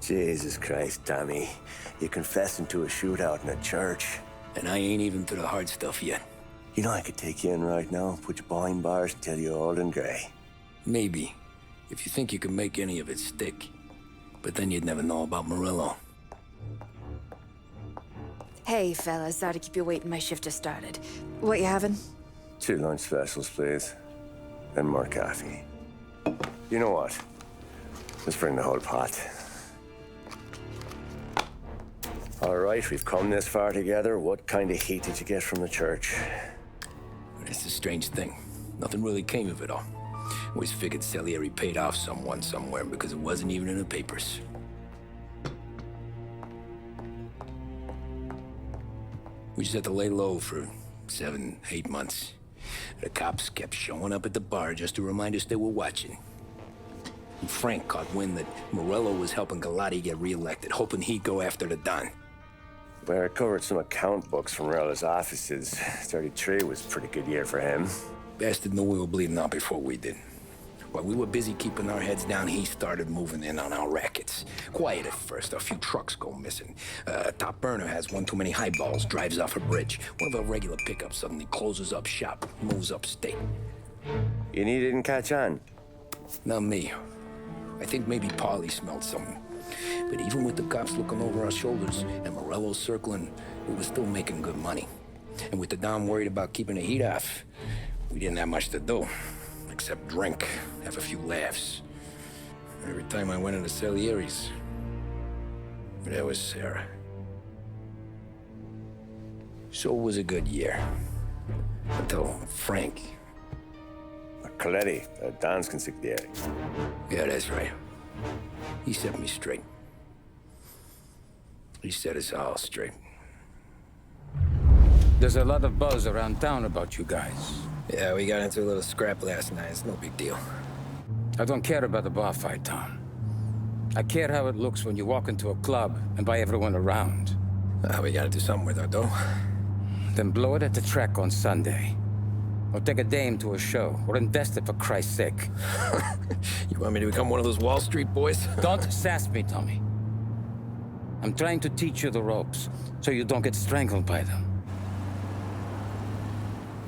Jesus Christ, Tommy. You're confessing to a shootout in a church. And I ain't even to the hard stuff yet. You know I could take you in right now, put you behind bars until you're old and grey. Maybe. If you think you can make any of it stick. But then you'd never know about Morello. Hey, fellas. Sorry to keep you waiting. My shift just started. What you having? 2 lunch specials, please. And more coffee. You know what? Let's bring the whole pot. All right, we've come this far together. What kind of heat did you get from the church? That's the strange thing. Nothing really came of it all. Always figured Salieri paid off someone somewhere because it wasn't even in the papers. We just had to lay low for 7, 8 months. The cops kept showing up at the bar just to remind us they were watching. And Frank caught wind that Morello was helping Galati get reelected, hoping he'd go after the Don. Well, I recovered some account books from Morello's offices. 33 was a pretty good year for him. Bastard knew we were bleeding out before we did. While we were busy keeping our heads down, he started moving in on our rackets. Quiet at first, a few trucks go missing. Top burner has one too many highballs, drives off a bridge. One of our regular pickups suddenly closes up shop, moves upstate. And he didn't catch on? Not me. I think maybe Paulie smelled something. But even with the cops looking over our shoulders and Morello circling, we were still making good money. And with the Don worried about keeping the heat off, we didn't have much to do. Except drink, have a few laughs. Every time I went into Salieri's, there was Sarah. So it was a good year. Until Frank. Coletti, Don's consigliere. Yeah, that's right. He set me straight. He set us all straight. There's a lot of buzz around town about you guys. Yeah, we got into a little scrap last night. It's no big deal. I don't care about the bar fight, Tom. I care how it looks when you walk into a club and by everyone around. We gotta do something with our dough. Then blow it at the track on Sunday. Or take a dame to a show, or invest it for Christ's sake. You want me to become one of those Wall Street boys? Don't sass me, Tommy. I'm trying to teach you the ropes, so you don't get strangled by them.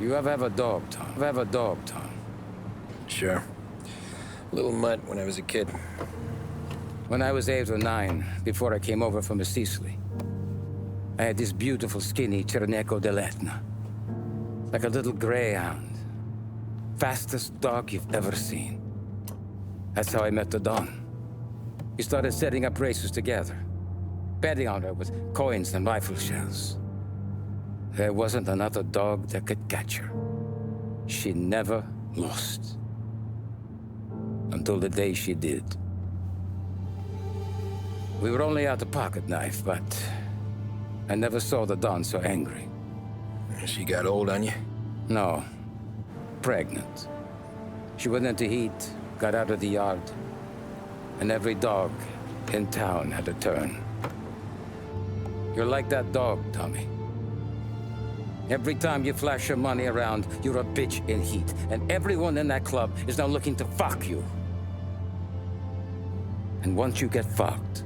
You have a dog, Tom. Have a dog, Tom. Sure. Little mutt when I was a kid. When I was 8 or 9, before I came over from Sicily, I had this beautiful, skinny Cerneco dell'Etna. Like a little greyhound. Fastest dog you've ever seen. That's how I met the Don. We started setting up races together. Betting on her with coins and rifle shells. There wasn't another dog that could catch her. She never lost. Until the day she did. We were only out a pocket knife, but I never saw the Don so angry. She got old on you? No. Pregnant. She went into heat, got out of the yard, and every dog in town had a turn. You're like that dog, Tommy. Every time you flash your money around, you're a bitch in heat, and everyone in that club is now looking to fuck you. And once you get fucked,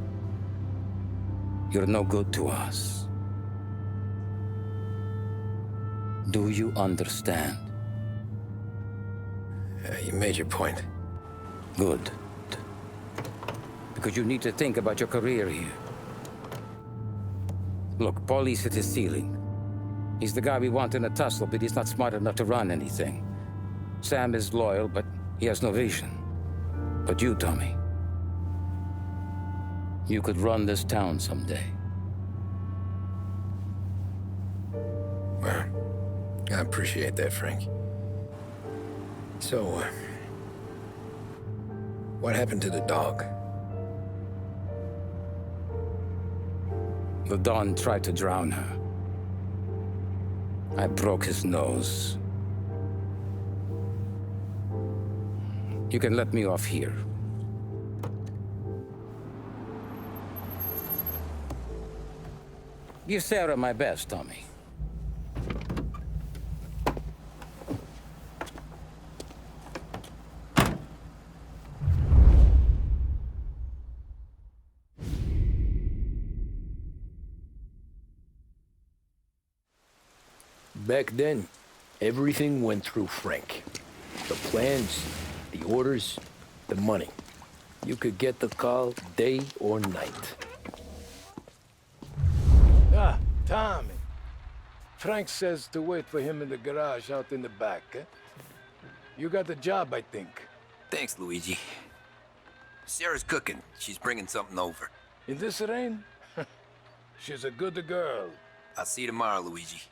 you're no good to us. Do you understand? You made your point. Good. Because you need to think about your career here. Look, Paulie's hit his ceiling. He's the guy we want in a tussle, but he's not smart enough to run anything. Sam is loyal, but he has no vision. But you, Tommy, you could run this town someday. Well, I appreciate that, Frank. So, what happened to the dog? The Don tried to drown her. I broke his nose. You can let me off here. Give Sarah my best, Tommy. Back then, everything went through Frank. The plans, the orders, the money. You could get the call day or night. Ah, Tommy. Frank says to wait for him in the garage out in the back, eh? You got the job, I think. Thanks, Luigi. Sarah's cooking. She's bringing something over. In this rain? She's a good girl. I'll see you tomorrow, Luigi.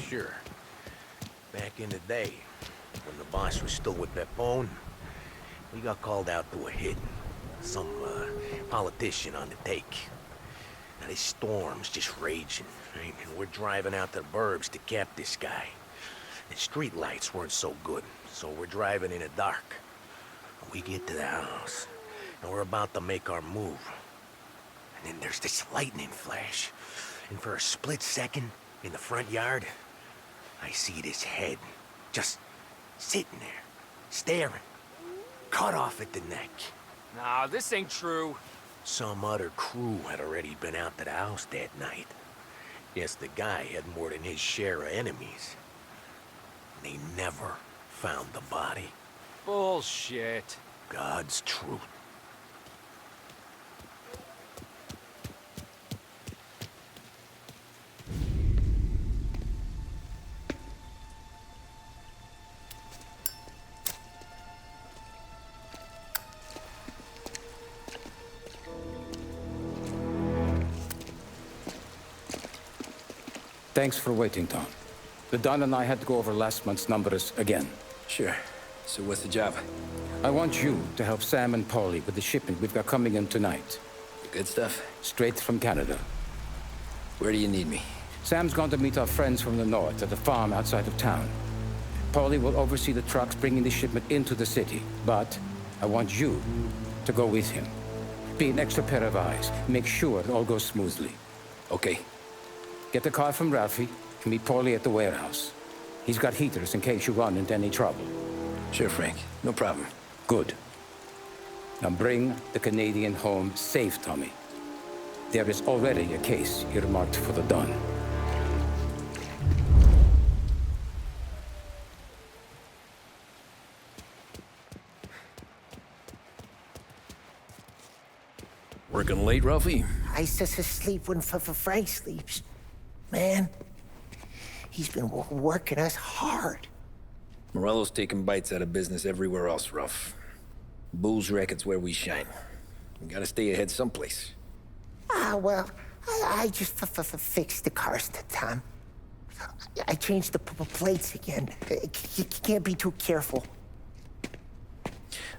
Sure. Back in the day, when the boss was still with Pepone, we got called out to a hit. Some politician on the take. Now this storm's just raging, right? And we're driving out to the burbs to cap this guy. The street lights weren't so good, so we're driving in the dark. We get to the house, and we're about to make our move. And then there's this lightning flash. And for a split second, in the front yard, I see this head, just sitting there, staring, cut off at the neck. Nah, this ain't true. Some other crew had already been out to the house that night. Guess the guy had more than his share of enemies. They never found the body. Bullshit. God's truth. Thanks for waiting, Tom. The Don and I had to go over last month's numbers again. Sure. So what's the job? I want you to help Sam and Paulie with the shipment we've got coming in tonight. The good stuff? Straight from Canada. Where do you need me? Sam's gone to meet our friends from the north at the farm outside of town. Paulie will oversee the trucks bringing the shipment into the city, but I want you to go with him. Be an extra pair of eyes. Make sure it all goes smoothly. Okay. Get the car from Ralphie and meet Paulie at the warehouse. He's got heaters in case you run into any trouble. Sure, Frank. No problem. Good. Now bring the Canadian home safe, Tommy. There is already a case earmarked for the Don. Working late, Ralphie? I just sleep when Frank sleeps. Man, he's been working us hard. Morello's taking bites out of business everywhere else, Ruff. Bull's Racket's where we shine. We gotta stay ahead someplace. Well, I just fixed the cars, Tom. I changed the plates again. You can't be too careful.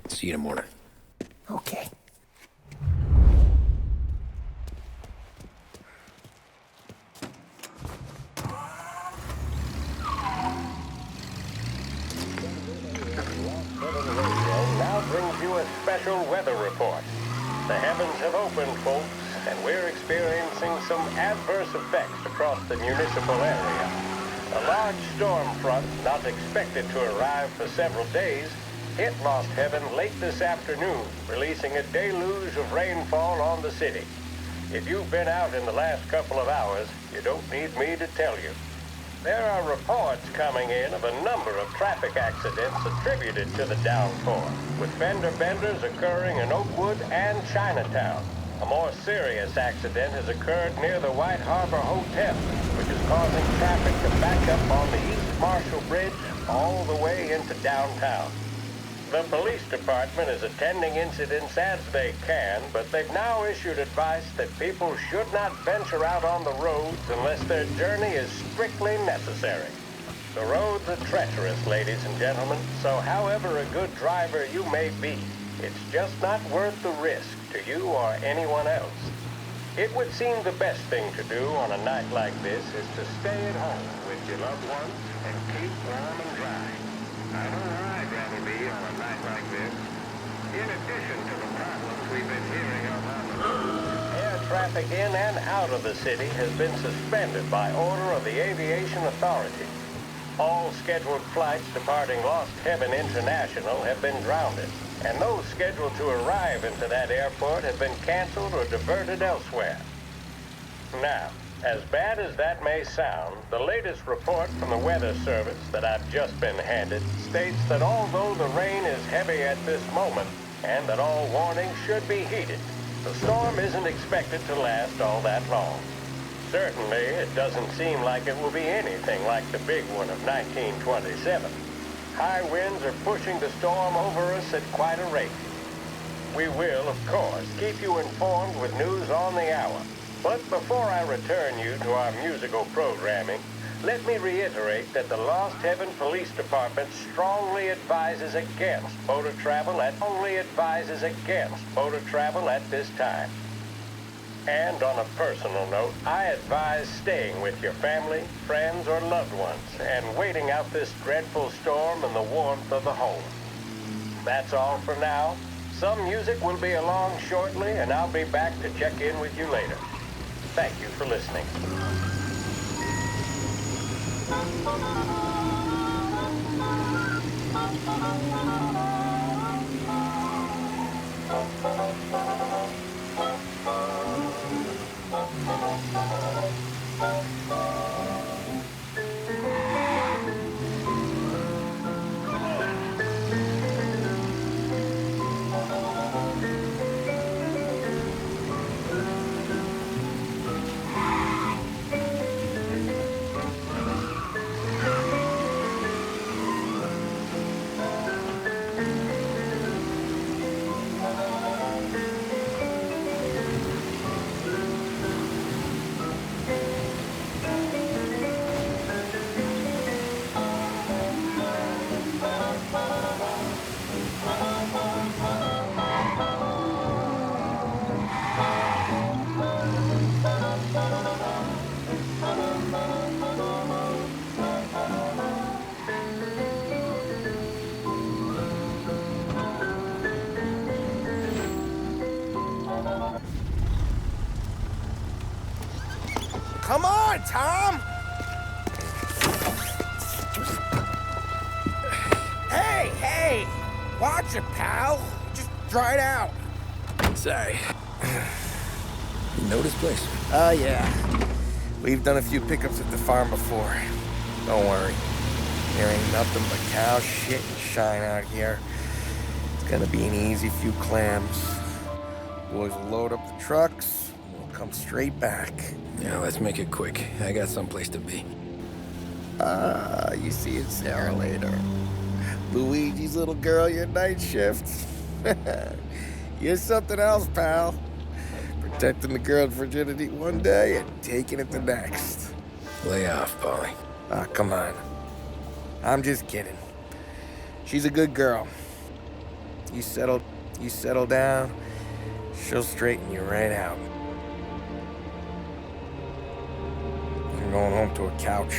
See you in the morning. Okay. Now brings you a special weather report. The heavens have opened, folks, and we're experiencing some adverse effects across the municipal area. A large storm front, not expected to arrive for several days, hit Lost Heaven late this afternoon, releasing a deluge of rainfall on the city. If you've been out in the last couple of hours, you don't need me to tell you. There are reports coming in of a number of traffic accidents attributed to the downpour, with fender benders occurring in Oakwood and Chinatown. A more serious accident has occurred near the White Harbor Hotel, which is causing traffic to back up on the East Marshall Bridge all the way into downtown. The police department is attending incidents as they can, but they've now issued advice that people should not venture out on the roads unless their journey is strictly necessary. The roads are treacherous, ladies and gentlemen, so however a good driver you may be, it's just not worth the risk to you or anyone else. It would seem the best thing to do on a night like this is to stay at home with your loved ones and keep warm and dry. I know where I'd rather be on a night like this. In addition to the problems we've been hearing of on the road, air traffic in and out of the city has been suspended by order of the Aviation Authority. All scheduled flights departing Lost Heaven International have been grounded, and those scheduled to arrive into that airport have been canceled or diverted elsewhere. Now, as bad as that may sound, the latest report from the Weather Service that I've just been handed states that although the rain is heavy at this moment, and that all warnings should be heeded, the storm isn't expected to last all that long. Certainly, it doesn't seem like it will be anything like the big one of 1927. High winds are pushing the storm over us at quite a rate. We will, of course, keep you informed with news on the hour. But before I return you to our musical programming, let me reiterate that the Lost Heaven Police Department strongly advises against motor travel at this time. And on a personal note, I advise staying with your family, friends, or loved ones and waiting out this dreadful storm in the warmth of the home. That's all for now. Some music will be along shortly, and I'll be back to check in with you later. Thank you for listening. Come on, Tom! Hey! Watch it, pal. Just dry it out. Sorry. You know this place? Oh, yeah. We've done a few pickups at the farm before. Don't worry. There ain't nothing but cow shit and shine out here. It's gonna be an easy few clams. Boys will load up the trucks, and we'll come straight back. Yeah, let's make it quick. I got someplace to be. You see Sarah later. Luigi's little girl, your night shift. You're something else, pal. Protecting the girl's virginity one day and taking it the next. Lay off, Polly. Ah, come on. I'm just kidding. She's a good girl. You settle down, she'll straighten you right out. I'm going home to a couch.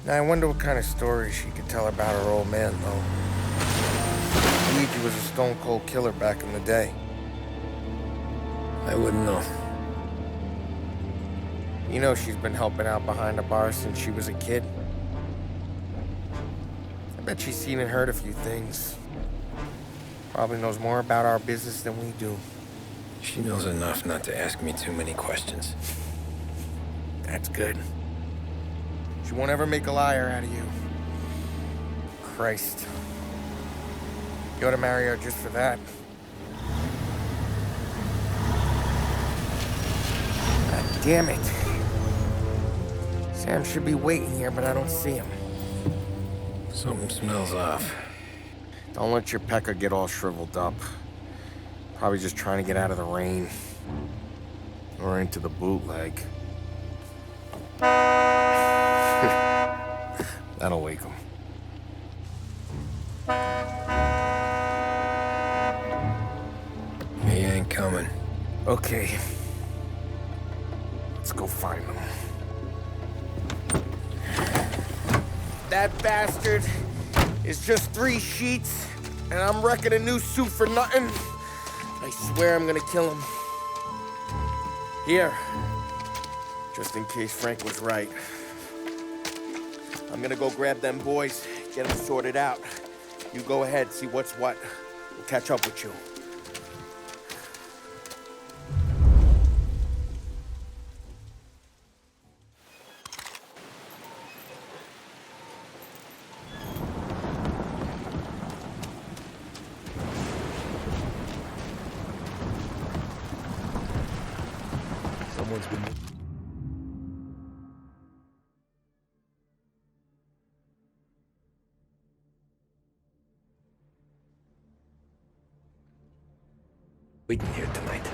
Now, I wonder what kind of stories she could tell about her old man, though. Luigi was a stone-cold killer back in the day. I wouldn't know. You know she's been helping out behind the bar since she was a kid. I bet she's seen and heard a few things. Probably knows more about our business than we do. She knows enough not to ask me too many questions. That's good. She won't ever make a liar out of you. Christ. You ought to marry her just for that. God damn it. Sam should be waiting here, but I don't see him. Something smells off. Don't let your pecker get all shriveled up. Probably just trying to get out of the rain. Or into the bootleg. That'll wake him. He ain't coming. Okay. Let's go find him. That bastard is just 3 sheets, and I'm wrecking a new suit for nothing. I swear I'm gonna kill him. Here. Just in case Frank was right. I'm gonna go grab them boys, get them sorted out. You go ahead, see what's what. We'll catch up with you. Someone's been... waiting here tonight.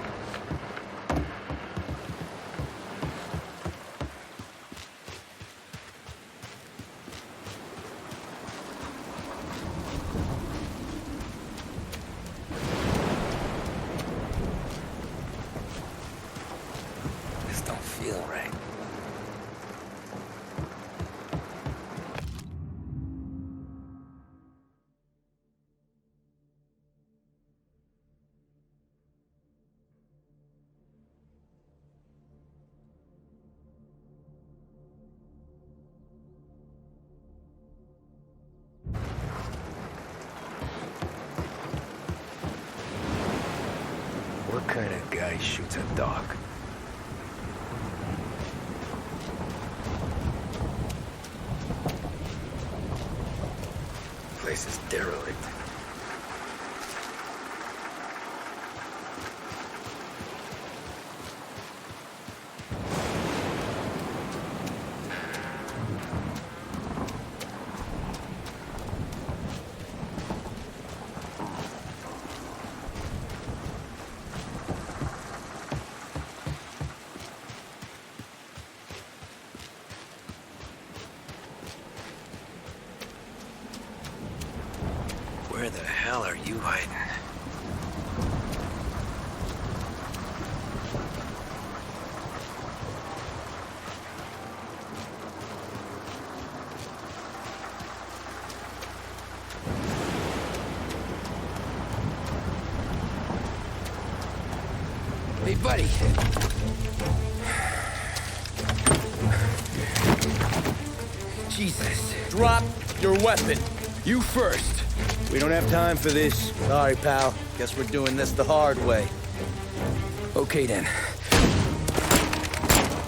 This don't feel right. What kind of guy shoots a dog? Place is derelict. Where the hell are you hiding? Hey, buddy. Jesus. Drop your weapon. You first. We don't have time for this. Sorry, pal. Guess we're doing this the hard way. Okay, then.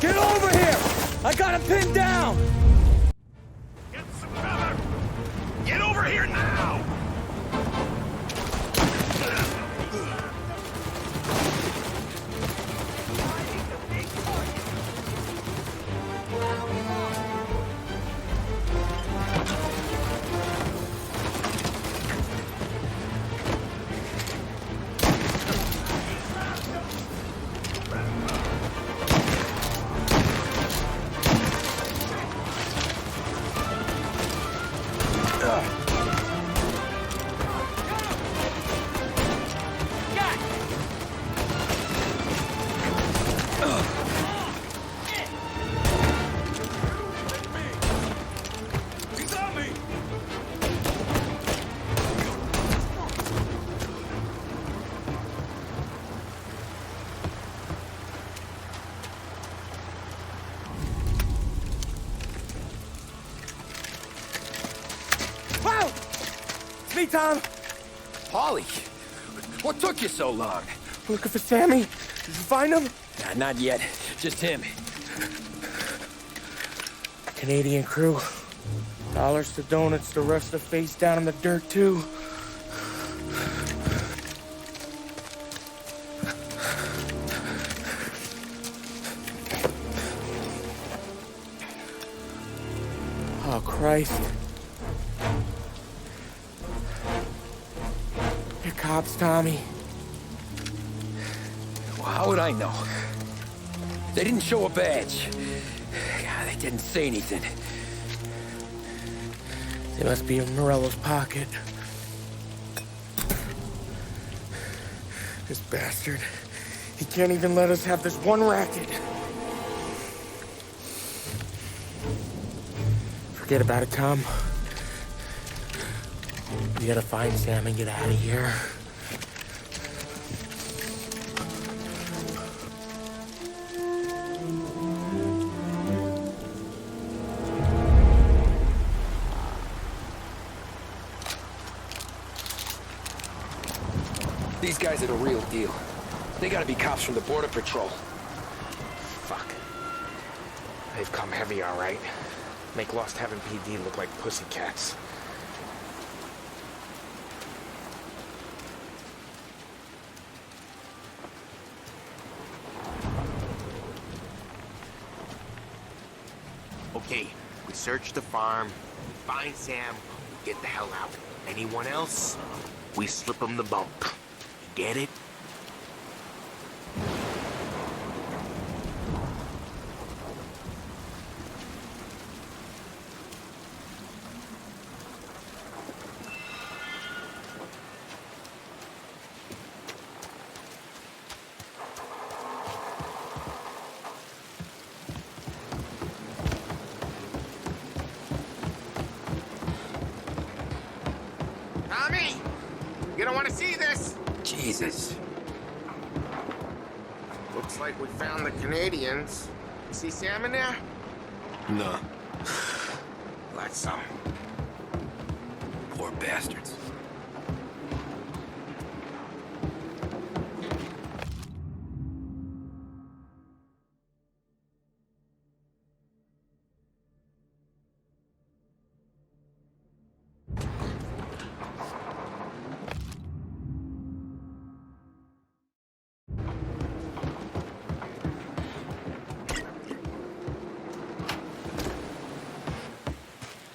Get over here! I got him pinned down! Get some cover! Get over here now! Me, Tom. Polly, what took you so long? Looking for Sammy. Did you find him? Nah, not yet. Just him. Canadian crew. Dollars to donuts, the rest are face down in the dirt, too. Christ. They're cops, Tommy. Well, how would I know? They didn't show a badge. God, they didn't say anything. They must be in Morello's pocket. This bastard. He can't even let us have this one racket. Forget about it, Tom. We gotta find Sam and get out of here. These guys are the real deal. They gotta be cops from the Border Patrol. Fuck. They've come heavy, all right. Make Lost Heaven PD look like pussycats. Okay, we search the farm, we find Sam, we get the hell out. Anyone else? We slip them the bump. Get it? Tommy! You don't want to see this! Jesus. Looks like we found the Canadians. See Sam in there? No. That's some. Poor bastards.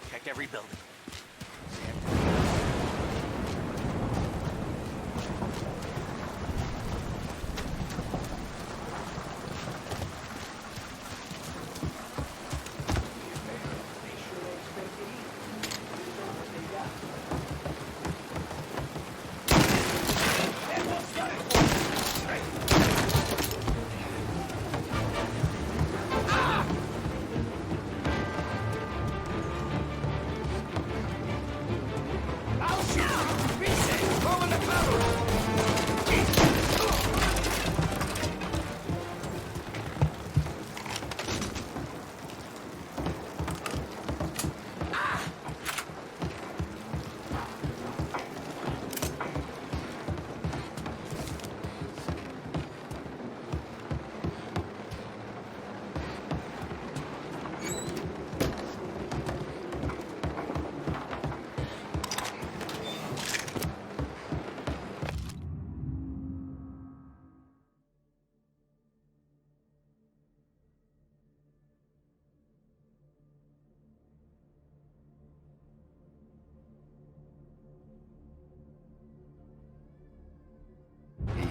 Check every building.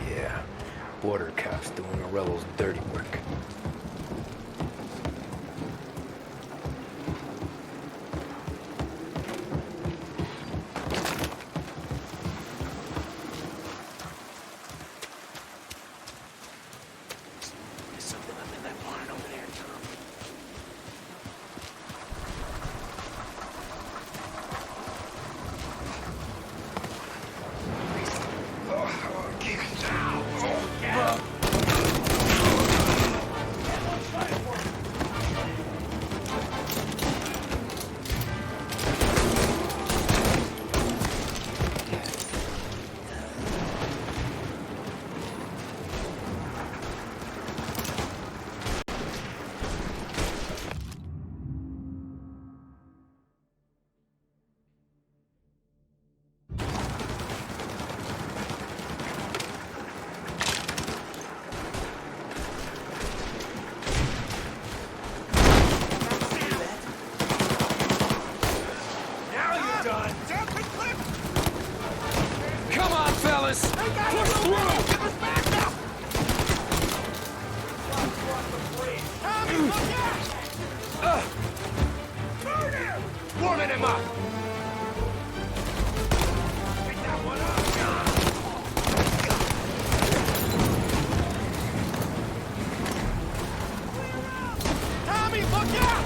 Yeah, border cops doing Morello's dirty work. There's something up in that barn over there, Tom. Open him up! Pick that one up! Tommy, look out!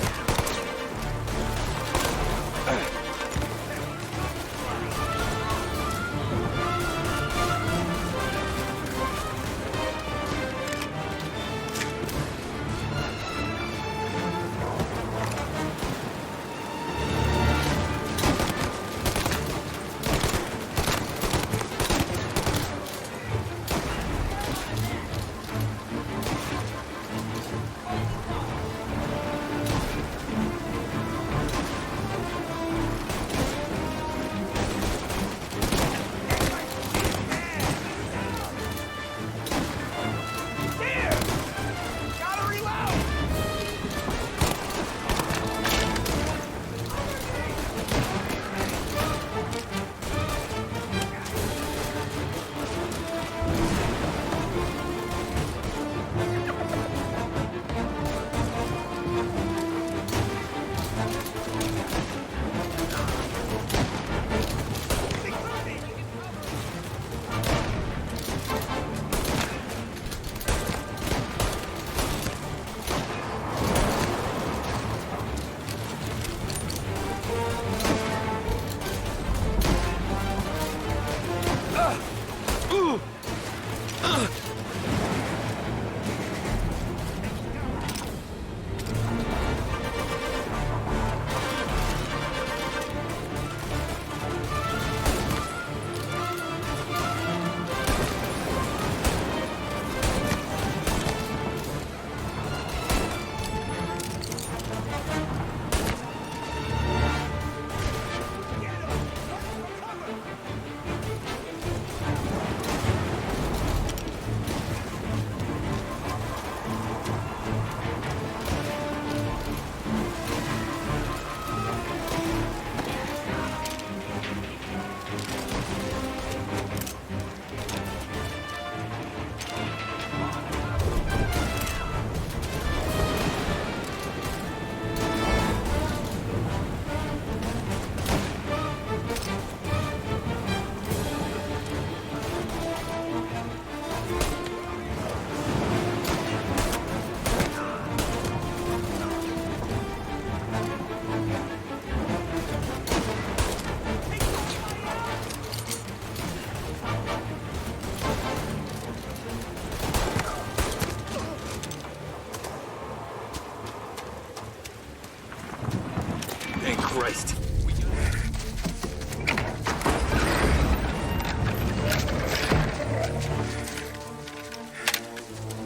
Christ.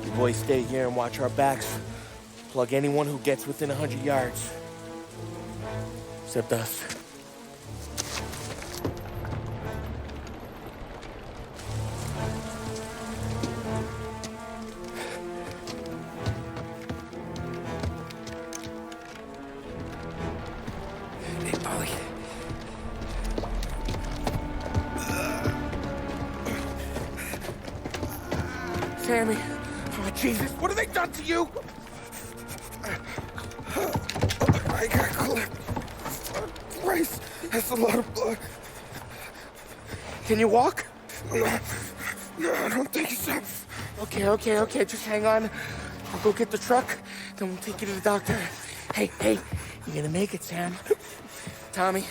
You boys stay here and watch our backs. Plug anyone who gets within 100 yards. Except us. Sammy, oh Jesus, what have they done to you? I got clipped. Christ, that's a lot of blood. Can you walk? No, I don't think so. Okay, just hang on. I'll go get the truck, then we'll take you to the doctor. Hey, you're gonna make it, Sam. Tommy,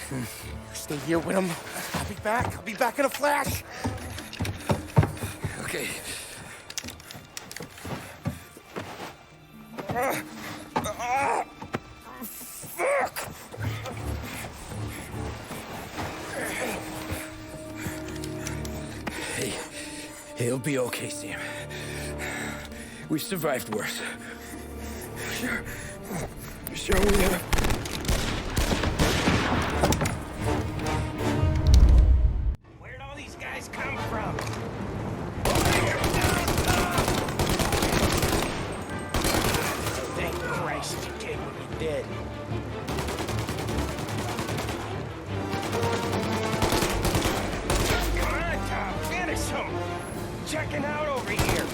stay here with him. I'll be back in a flash. Okay. Fuck! Hey, he'll be okay, Sam. We've survived worse. Sure we have. Where'd all these guys come from? Thank Christ you did what you did. Come on, Tom, finish him! Checking out over here.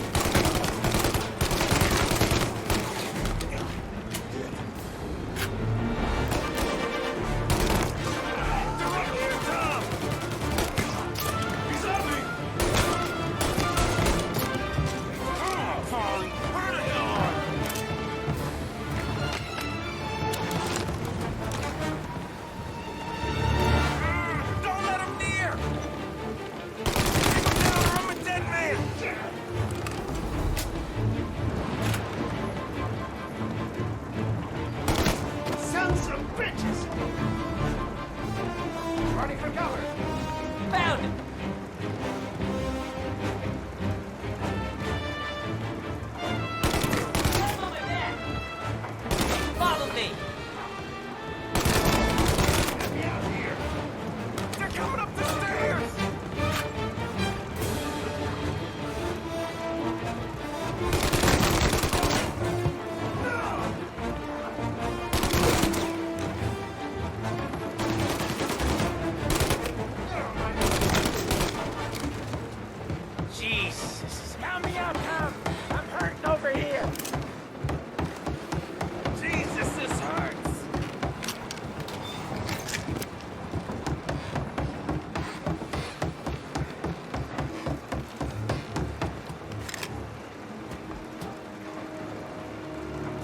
Jesus. Help me out, Tom. I'm hurting over here. Jesus, this hurts.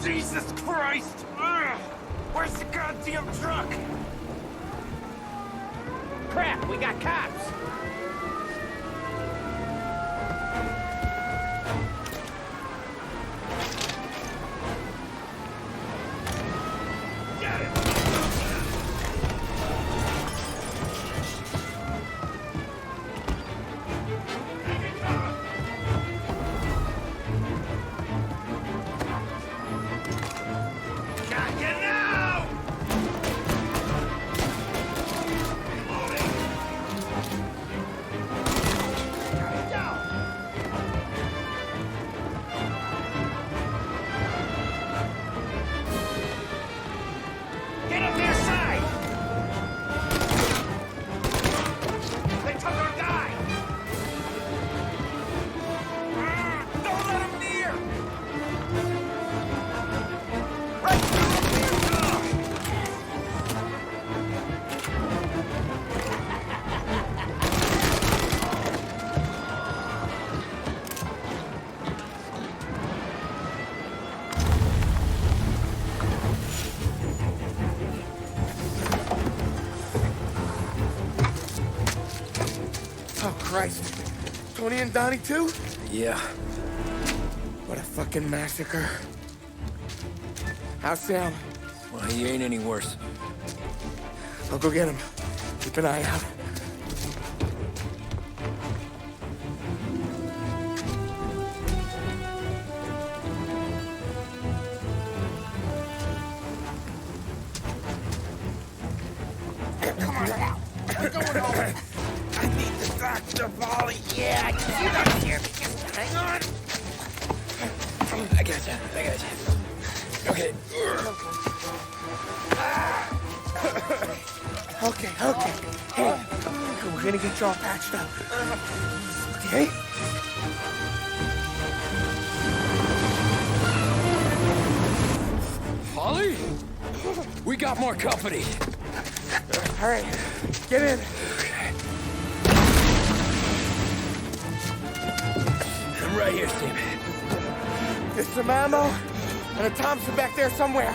Jesus Christ! Ugh. Where's the goddamn truck? Crap, we got cops! Get it! Got you now! Get up their side! They took our guy! Don't let him near! Right through Oh, Christ. Tony and Donnie, too? Yeah. What a fucking massacre. How's Sam? Well, he ain't any worse. I'll go get him. Keep an eye out. Come on now. We're going home. I need the doctor, Polly. Yeah, you don't hear me. Just hang on. I got you. Okay. Okay. Hey, we're gonna get you all patched up. Okay? Holly? We got more company. All right, get in. I'm right here, Sam. There's some ammo and a Thompson back there somewhere.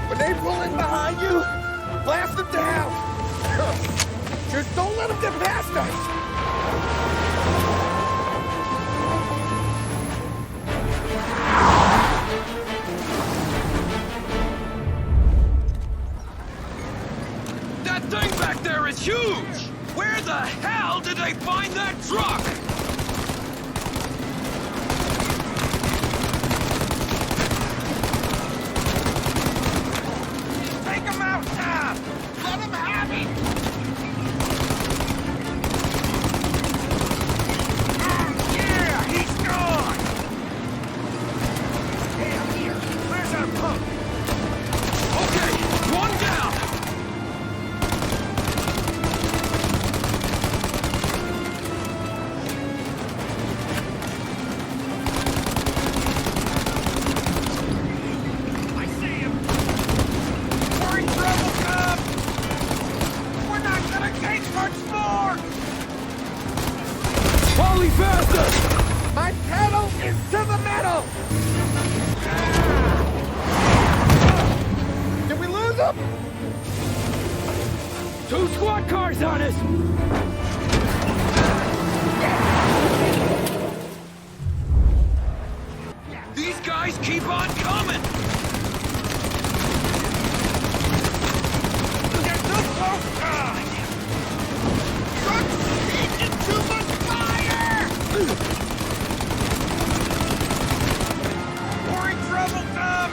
When they pull in behind you, blast them down. Just don't let them get past us. That thing back there is huge! Where the hell did they find that truck? Take him out, Tom! Let him have it! Oh, yeah! He's gone! Hey, I'm here. Where's our punk? Okay, one down! I see him! We're in trouble, Tom! We're not gonna take much more! Holly, faster! My pedal is to the metal! Did we lose them? 2 squad cars on us! These guys keep on coming! They're too close, Tom! Truck's taking too much fire! We're in trouble, Tom!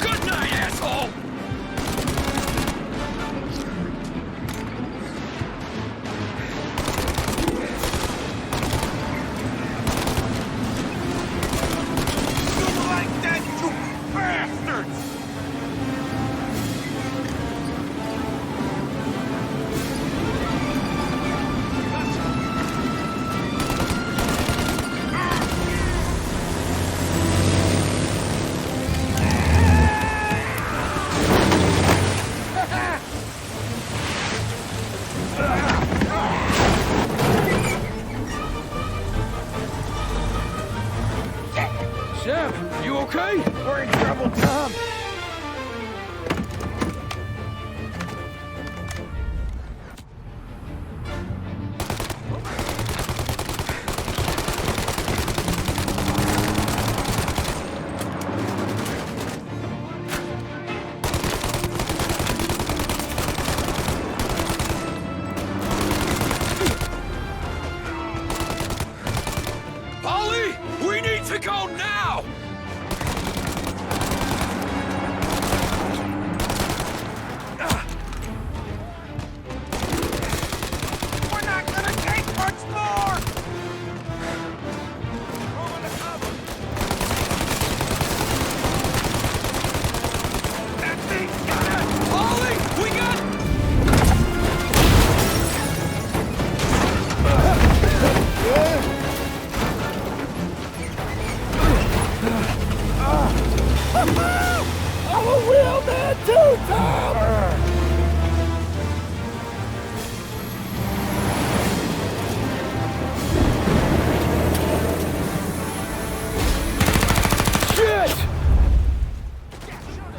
Good night, asshole! that too, Tom!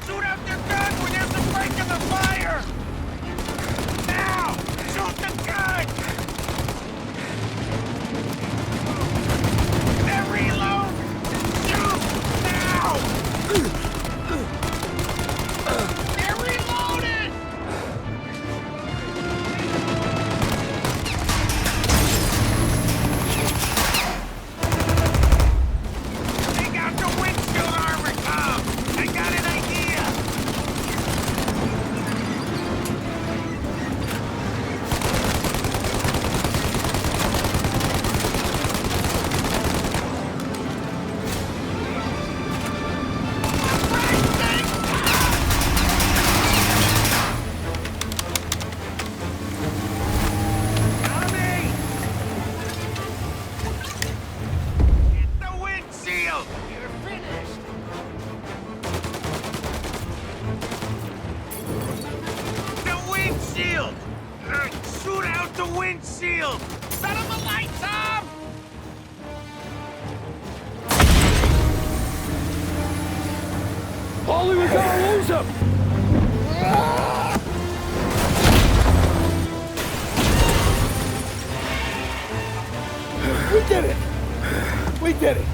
Shoot out their gun when there's a break in the fire! Now! Shoot the gun! They're reload! Shoot! Now! They're reloaded! Take out the windshield armor, Tom! I got an idea! The windshield! You're finished! The windshield! Shoot out the windshield! Set him alight, Tom! Paulie, we gotta lose him! We did it! We did it!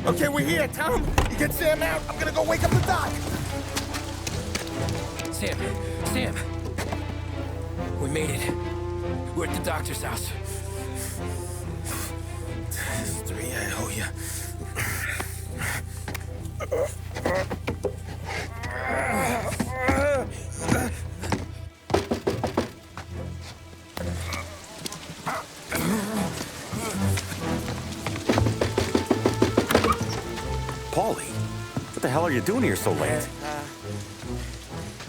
Okay, we're here, Tom. You get Sam out. I'm gonna go wake up the doc. Sam! We made it. We're at the doctor's house. 3, I owe you. Paulie, what the hell are you doing here so late?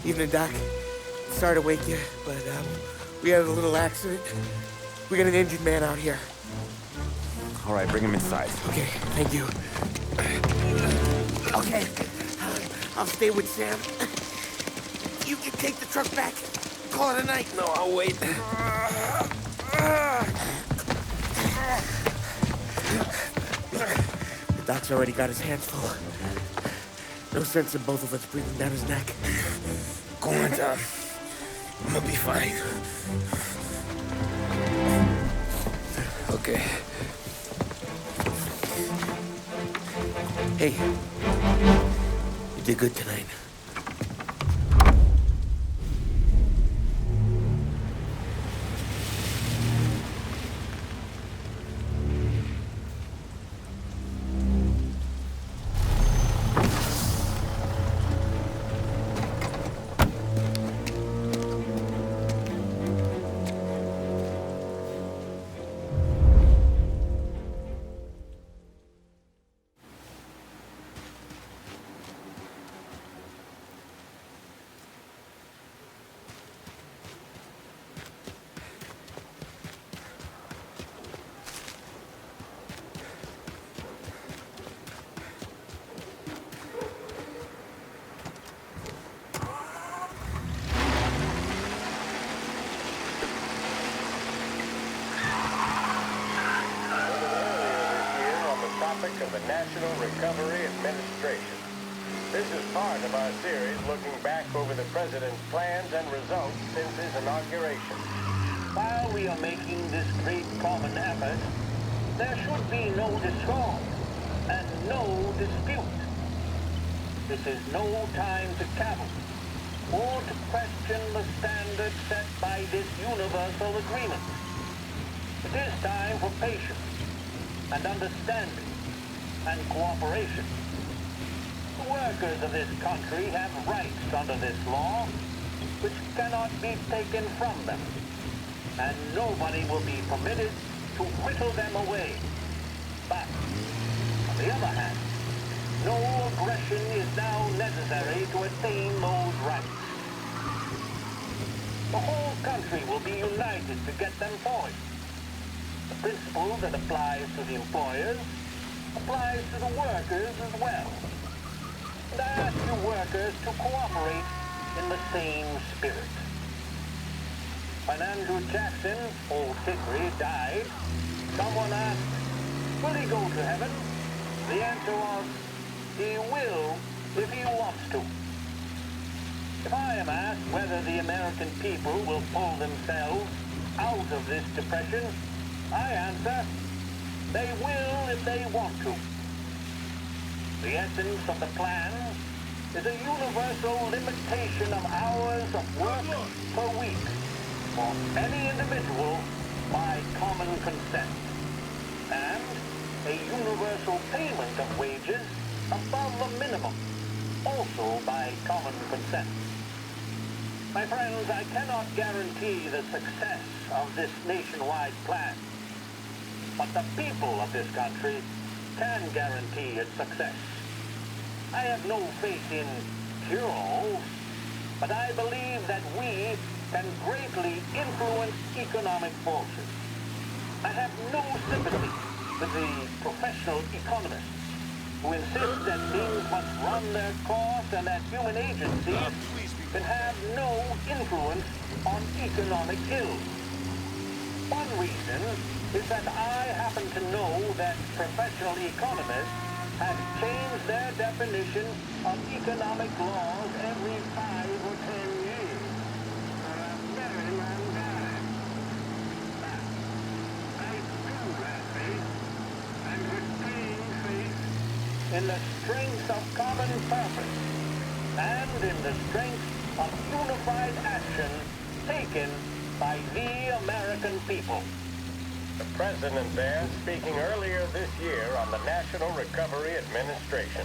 Evening, Doc. Sorry to wake you, but we had a little accident. We got an injured man out here. All right, bring him inside. Okay, thank you. Okay, I'll stay with Sam. You can take the truck back. Call it a night. No, I'll wait. The doc's already got his hands full. No sense in both of us breathing down his neck. Go on, Tom. I'm gonna be fine. Okay. Hey, you did good tonight. Of the National Recovery Administration. This is part of our series looking back over the President's plans and results since his inauguration. While we are making this great common effort, there should be no discord and no dispute. This is no time to cavil or to question the standards set by this universal agreement. It is time for patience and understanding and cooperation. The workers of this country have rights under this law, which cannot be taken from them, and nobody will be permitted to whittle them away. But, on the other hand, no aggression is now necessary to attain those rights. The whole country will be united to get them poised. The principle that applies to the employers applies to the workers as well. And I ask you workers to cooperate in the same spirit. When Andrew Jackson, Old Hickory, died, someone asked, will he go to heaven? The answer was, he will if he wants to. If I am asked whether the American people will pull themselves out of this depression, I answer, they will if they want to. The essence of the plan is a universal limitation of hours of work per week for any individual by common consent, and a universal payment of wages above the minimum, also by common consent. My friends, I cannot guarantee the success of this nationwide plan, but the people of this country can guarantee its success. I have no faith in cure-alls, but I believe that we can greatly influence economic forces. I have no sympathy with the professional economists who insist that things must run their course and that human agencies can have no influence on economic ills. One reason is that I happen to know that professional economists have changed their definition of economic laws every 5 or 10 years. For a very long time. But I do have faith, and retain faith in the strength of common purpose, and in the strength of unified action taken by the American people. The President there speaking earlier this year on the National Recovery Administration.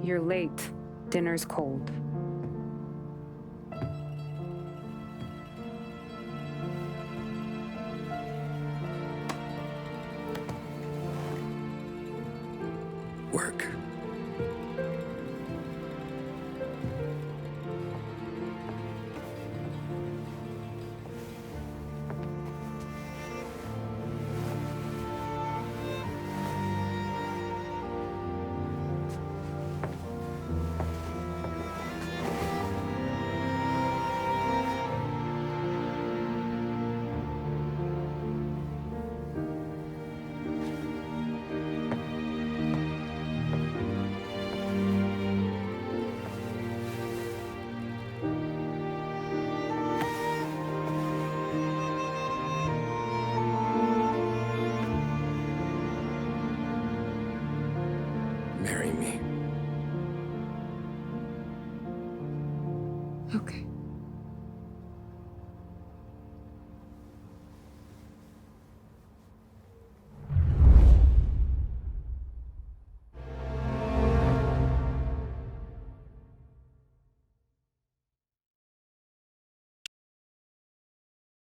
You're late. Dinner's cold. Work. Marry me. Okay.